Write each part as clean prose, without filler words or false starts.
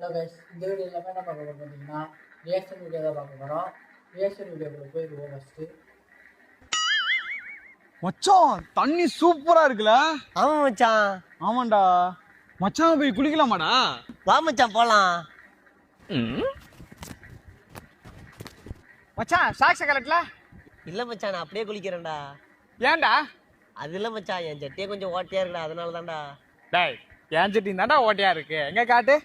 Hello guys, இந்த video எல்லாமே என்ன பார்க்க போகிறோம் பார்த்தீங்கன்னா ரியாக்ஷன் வீடியோ தான் பார்க்க போகிறோம். ரியாக்ஷன் வீடியோக்குள்ள போயிடுவோம் ஃபஸ்ட்டு. மச்சான் தண்ணி சூப்பரா இருக்குல்ல? ஆமா மச்சான். ஆமாண்டா மச்சான், போய் குளிக்கலாமாடா? வா மச்சான் போலாம். மச்சான் சாக்ஸ கலட்டல? இல்ல மச்சான், நான் அப்படியே குளிக்கிறேன்டா. ஏன்டா? அது இல்ல மச்சான், என் ஜட்டியே கொஞ்சம் ஓட்டையா இருக்குடா, அதனால தான்டா. டேய், என் ஜட்டி தான்டா ஓட்டையா இருக்கு, எங்க காட்டு.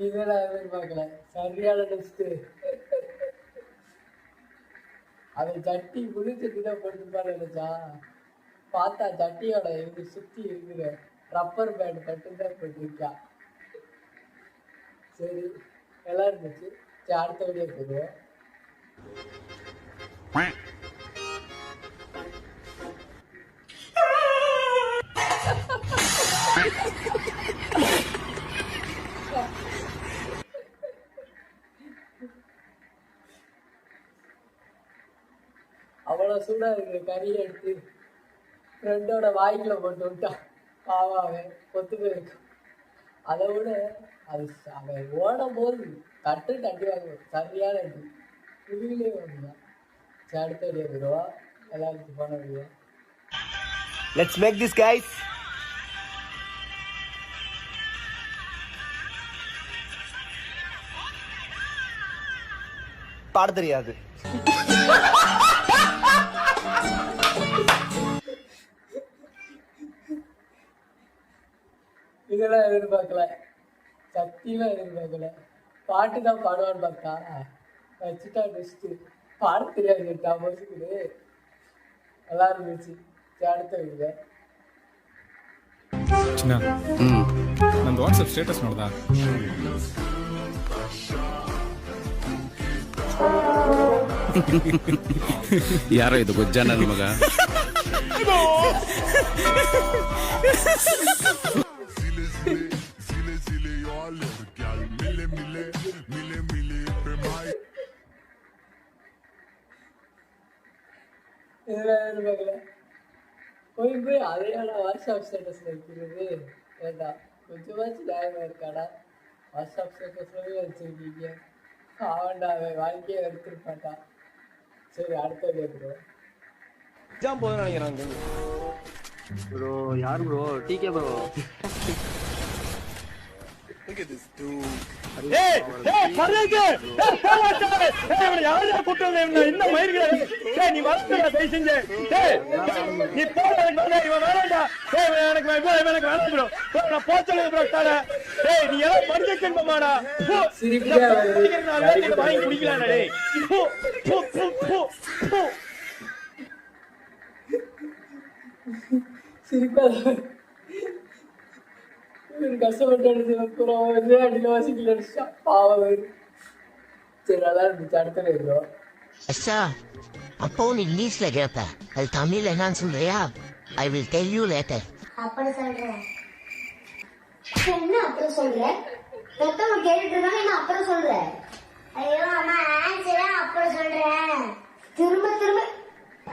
இதெல்லாம் எதிர்பார்க்கல, சரியான டெஸ்ட். அது சட்டி புளி சட்டி தான் போட்டுப்பாரு நினைச்சா, பார்த்தா சட்டியோட இது சுத்தி இருக்கிற ரப்பர் பேண்ட் மட்டும் தான் போட்டிருக்கா. சரி, நல்லா இருந்துச்சு. சரி, அடுத்த வீடியோ போடுவோம். அவ்வளோ சூடாக இருக்கிற கறியை எடுத்து ஃப்ரெண்டோட வாய்க்குள்ள போட்டு விட்டான். பாவாவே கொத்து போயிருக்கும். அதை விட அது அவன் ஓடும் போது தட்டு வாங்க சரியான அடி புதுவிலே வந்துதான். சரி, அடுத்த வீடியோ போடுவா. எல்லாருக்கும் போன video. Let's make this guys. பாட தெரியாது. இதெல்லாம் எதிர்பார்க்கல, சத்தியமா எதிர்பார்க்கல. பாட்டு தான் பாடுவான்னு பார்த்தா வச்சுட்டா பெஸ்ட்டு. பாட தெரியாது மோசுக்குது. நல்லா இருந்துச்சு. சரி, அடுத்த வீடியோ. ನಂದು ವಾಟ್ಸಪ್ ಸ್ಟೇಟಸ್ ನೋಡ್ದಾ? ಯಾರೋ ಇದು ಗೊಜ್ಜ ನನ್ನ ಮಗ. இதெல்லாம் எதிர்பார்க்கல. போய் அதையான வாட்ஸ்அப் ஸ்டேட்டஸ்ல வைக்கிறது வேண்டாம். கொஞ்சமாச்சும் நியாயமா இருக்காடா? வாட்ஸ்அப் ஸ்டேட்டஸ்லவே வச்சிருக்கீங்க. ஆவண்டா, அவன் வாழ்க்கையை எடுத்துருப்பாட்டான். சரி, அடுத்த வீடியோ. எக்ஸாம் போதும் நினைக்கிறேன் ப்ரோ. யார் bro? Decay bro. Look at this dude. ஏய் பரதேக்கு ஏய் யாரா கூட்டங்க என்ன மயிர்கற? ஏய் நீ வரடா பேய் செஞ்சே. ஏய் நீ போடா இவன் வரடா. ஏய் எனக்கு வேணாம் ப்ரோ. நான் போச்சல ப்ரோ தாடா. ஏய் நீ எல்லாம் பரதேக்கன் மாமாடா. சிரிப்பியா நான் வாங்கி குடிக்கலாம்டா டேய். சிரிப்பா கஷ்டப்பட்டு அடியில் வாசிக்கல பாவம். சரி, நல்லா இருந்துச்சு. அடுத்த வீடியோ. அச்சா, அப்போ நீ இங்கிலீஷ்ல கேட்ப, அது தமிழ்ல என்னன்னு சொல்றியா? I will tell you later. அப்படி சொல்றேன். என்ன அப்புறம் சொல்ற? மொத்தம் கேட்டுட்டு இருந்தாங்க, என்ன அப்புறம் சொல்ற? ஐயோ அம்மா, ஆன்சரா அப்புறம் சொல்றேன். திரும்ப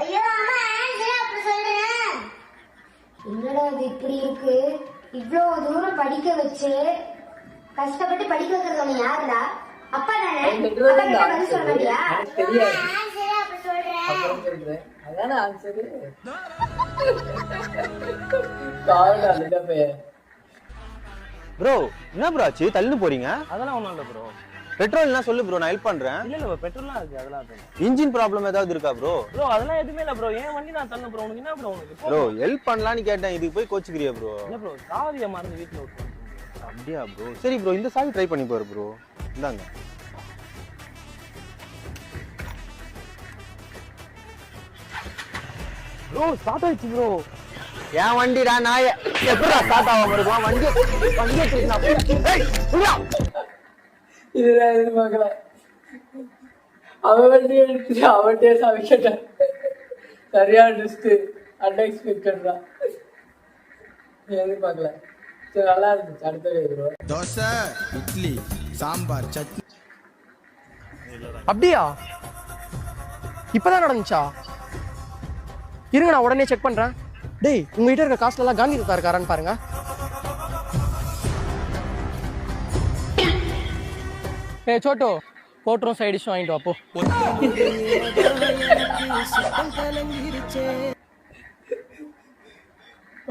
ஐயோ அம்மா, ஆன்சரா அப்புறம் சொல்றேன். என்னடா இது இப்படி இருக்கு? இவ்வளவு தூரம் படிக்க வச்சு கஷ்டப்பட்டு படிக்க வைக்கிறது உன்னை யாருடா? அப்பா தானே? பதில் சொல்ல மாட்டியா? அதான ஆன்சரு. ப்ரோ என்ன ப்ரோ ஆச்சு? தள்ளின்னு போறீங்க? அதெல்லாம் ஒண்ணும் இல்ல ப்ரோ. பெட்ரோல் என்ன சொல்லு ப்ரோ, நான் ஹெல்ப் பண்றேன். இல்ல இல்ல பெட்ரோல்லாம் இருக்கு, அதெல்லாம் இருக்கு. இன்ஜின் ப்ராப்ளம் ஏதாவது இருக்கா ப்ரோ? ப்ரோ அதெல்லாம் எதுவுமே இல்ல ப்ரோ. ஏன் வண்டி நான் தள்ளு ப்ரோ. உனக்கு என்ன ப்ரோ? உனக்கு ப்ரோ ஹெல்ப் பண்ணலாம்னு கேட்டேன், இதுக்கு போய் கோச்சுக்கிறியா ப்ரோ? இல்ல ப்ரோ, சாவியை மறந்து வீட்டுல விட்டுறேன். அப்படியா ப்ரோ? சரி ப்ரோ, இந்த சாவி ட்ரை பண்ணி பாரு ப்ரோ. இந்தாங்க. ப்ரோ ஸ்டார்ட் ஆயிடுச்சு ப்ரோ. என் வண்டிடா நாய, எப்படா ஸ்டார்ட் ஆகாம இருக்கும்? வண்டியை இதெல்லாம் எதிர்பார்க்கல. அவன் வண்டி எடுத்துட்டு அவன்கிட்டே சாமி கேட்டான். சரியான ட்ரெஸ்ட். அன்எக்ஸ்பெக்டட் தான். எதிர்பார்க்கல. சரி, நல்லா இருந்துச்சு. அடுத்த வீடியோ. தோசை, இட்லி, சாம்பார், சட்னி. அப்படியா? இப்பதான் நடந்துச்சா? இருங்க நான் உடனே செக் பண்றேன். டேய் உங்ககிட்ட இருக்க காசுல எல்லாம் காந்தி தாத்தா இருக்காரான்னு பாருங்க. சோட்டோ போட்டுரும் சைடு டிஷ் வாங்கிட்டு வாப்போ.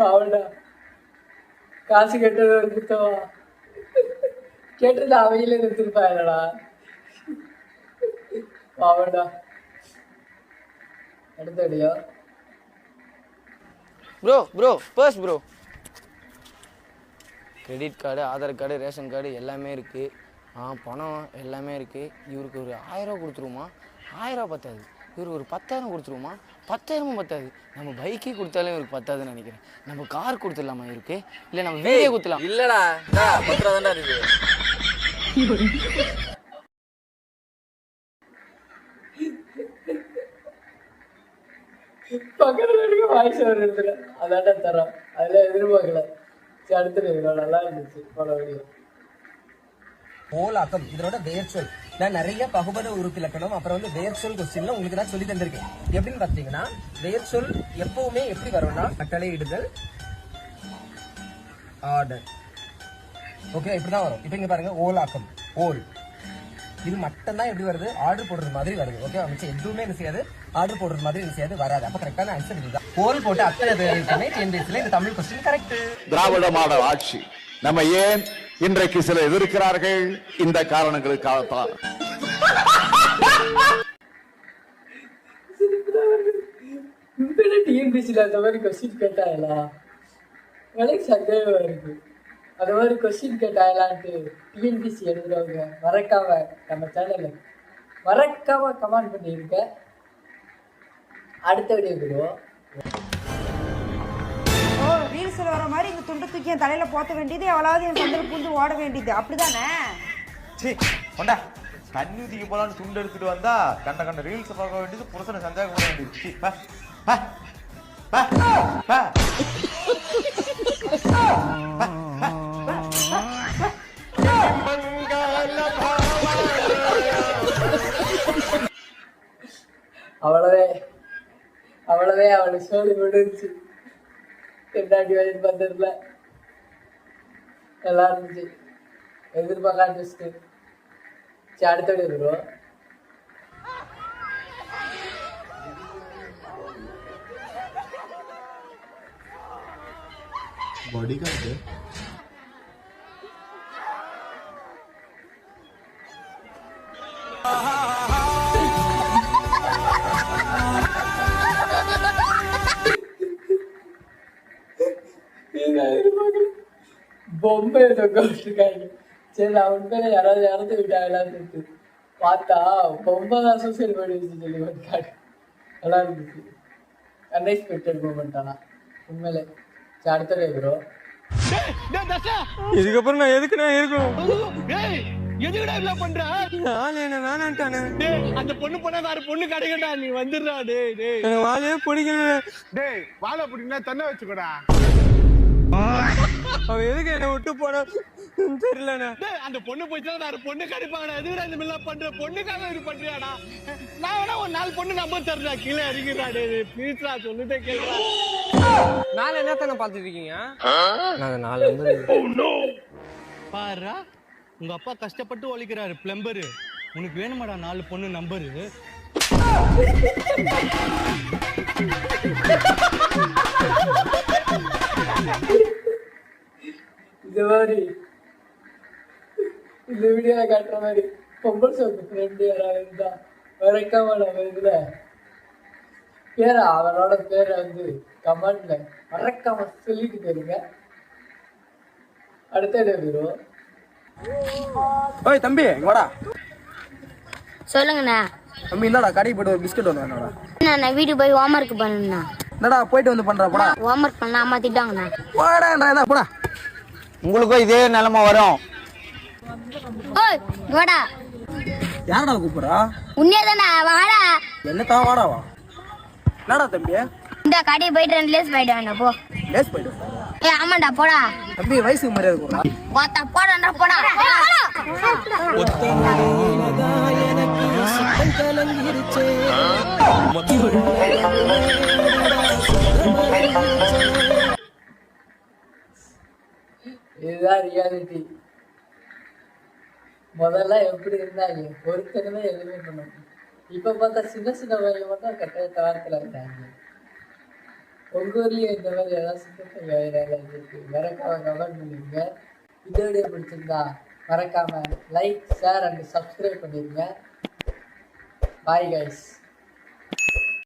அவன்டா காசு கட்டுறது ஒரு குத்தவா? கேட்டது அவையில நிறுத்திருப்பாடா. அவன்டா அடுத்தடியா bro purse bro. Credit card, Aadhaar card, ration card எல்லாமே இருக்குது. பணம் எல்லாமே இருக்குது. இவருக்கு ஒரு 1000 ரூபா கொடுத்துருவோமா? 1000 ரூபா பத்தாது. இவருக்கு ஒரு 10,000 கொடுத்துருவோமா? 10,000 பத்தாது. நம்ம பைக்கே கொடுத்தாலும் இவருக்கு பத்தாதுன்னு நினைக்கிறேன். நம்ம கார் கொடுத்துடலாமா இவருக்கு? இல்லை நம்ம வீடே கொடுத்துலாம். இல்லடா 10 ரூபா தான்டா இருக்கு. பக்கத்துல இருக்க வாய்ஸ் வருதுல அதான்டா தரோம். அதெல்லாம் எதிர்பார்க்கல. அடுத்தது நல்லா இருந்துச்சு போன வீடியோ. ஓலாக்கம் இதனோட வேர்ச்சொல். நான் நிறைய பகுபத உறுப்பிலக்கணம் அப்புறம் வந்து வேர்ச்சொல் கொஸ்டின்ல உங்களுக்கு நான் சொல்லி தந்திருக்கேன். எப்படின்னு பாத்தீங்கன்னா வேர்ச்சொல் எப்பவுமே எப்படி வரும்னா கட்டளை இடுதல், ஆர்டர். ஓகே இப்படிதான் வரும். இப்ப இங்க பாருங்க ஓலாக்கம், ஓல் இது மட்டும் தான் எப்படி வருது? ஆர்டர் போடுறது மாதிரி வருது. ஓகே மிச்சம் எதுவுமே என்ன செய்யாது, ஆர்டர் போடுறது மாதிரி என்ன செய்யாது, வராது. அப்ப கரெக்டான ஆன்சர் இதுதான். ஓல் போட்டு அத்தனை பேருக்குமே TNPSC இந்த தமிழ் கொஸ்டின் கரெக்ட். திராவிட மாடல் ஆட்சி நம்ம ஏன் இன்றைக்கு சில எதிர்க்கிறார்கள்? இந்த காரணங்களுக்காகத்தான். டிஎன்பிசில அந்த மாதிரி கொஸ்டின் கேட்டாங்களா? எனக்கு சந்தேகமா இருக்கு. அந்த மாதிரி கொஸ்டின் கேட்டாங்களான்ட்டு டிஎன்பிசி எழுதுறவங்க மறக்காம நம்ம சேனல்ல மறக்காம கமெண்ட் பண்ணிருக்க. அடுத்த வீடியோ போடுவோம். ரீல்ஸ்ல வர மாதிரி இந்த துண்டு தூக்கி என் தலையில போத்த வேண்டியது, எவ்வளவு என் சந்தில பூந்து ஓட வேண்டியது, அப்படிதானே? தண்ணி ஊத்திக்கு போலான்னு துண்டு எடுத்துட்டு வந்தா கண்ட ரீல்ஸ் பார்க்க வேண்டியது, புருஷனை சந்தேகம் பண்ண வேண்டியது. அவ்வளவே அவளுக்கு சொல்லி விடுச்சு. என்னாடி வயது பந்ததுல நல்லா இருந்துச்சு. எதிர்பார்க்காம சரி அடுத்தபடி வருவோம். बॉडी का है பொம்மை தொங்கிருக்காங்க. சரி அவன் பேரை யாராவது இறந்து விட்டாங்களான்னு பார்த்தா பொம்மை தான் சோசியல் மீடியா சொல்லி வந்துட்டாங்க. நல்லா இருந்துச்சு. Unexpected moment. ஆனால் உண்மையிலே அடுத்தது ப்ரோ. இதுக்கப்புறம் நான் எதுக்கு நான் இருக்கணும்? எதுக்குடா இவ்ளோ பண்ற? நான் என்ன வேணான்ட்டானே. அந்த பொண்ணு போனா வேற பொண்ணு கிடைக்கடா, நீ வந்துடுறா. டேய் எனக்கு வாழையே பிடிக்கல. டேய் வாழை பிடிக்கனா தண்ணி வச்சுக்கோடா. அவ எதுக்கு என்ன விட்டு போனா தெரியலண்ணா. அந்த பொண்ணு போயிட்டா வேற பொண்ணு கிடைப்பாங்கடா. எதுக்குடா இந்த மாதிரிலாம் பண்ற? பொண்ணுக்காக இது பண்றியாடா? நான் வேணா ஒரு 4 பொண்ணு நம்பர் தரடா, கீழே இறங்கிடா. டேய் ப்ளீஸ்டா சொல்லுதே கேளுடா. நாலு என்னத்தானே பார்த்துட்டு இருக்கீங்க? நான் 4 நம்பர் பாருடா, உங்க அப்பா கஷ்டப்பட்டு ஒழிக்கிறாரு பிளம்பரு. உனக்கு வேணுமாடா 4 பொண்ணு நம்பரு? இந்த மாதிரி இந்த வீடியோல காட்டுற மாதிரி பொம்பல் சோப்பு ஃப்ரெண்டு யாராவது இருந்தா மறக்காம நம்ம இதுல பேரை அவனோட பேரை வந்து கமெண்ட்ல மறக்காம சொல்லிட்டு போயிருங்க. அடுத்த வீடியோம். ஓய் தம்பி வாடா. சொல்லுங்கண்ணா. தம்பி என்னடா கடைக்கு போய்ட்டு ஒரு பிஸ்கட் வந்து வேணாடா. நான் வீட்டுக்கு போய் ஹோம்ஒர்க் பண்ணணும்ண்ணா. என்னடா போயிட்டு வந்து பண்றா போடா. ஹோம்ஒர்க் பண்ண அம்மா திட்டாங்கண்ணா. போடா போடா. உங்களுக்கும் இதே நிலைமை வரும். ஓய் வாடா. யாரடா கூப்பிடுறா? உன்னையதானே வாடா. என்னத்தான் வாடாவா? என்னடா தம்பி? இந்த கடையை போயிட்டு 2 லேஸ் போயிட்டு வேண்டாம் போ. லேஸ் போயிட்டு ஏய் ஆமாண்டா போடா. தம்பி வயசுக்கு மரியாதை கொடுடா. போடா போடா. இதுதான் ரியாலிட்டி. முதல்ல எப்படி இருந்தாங்க, ஒருத்தருமே எதுவுமே பண்ண முடியும். இப்ப பார்த்தா சின்ன சின்ன பையன் மட்டும் கட்ட வாரத்துல இருக்காங்க. உங்க ஊர்லயும் இந்த மாதிரி ஏதாவது சின்ன பையன் இருக்கு, மறக்காம கமெண்ட் பண்ணுவீங்க. இந்த வீடியோ பிடிச்சிருந்தா மறக்காம லைக், ஷேர் அண்ட் சப்ஸ்கிரைப் பண்ணிருங்க. Bye guys.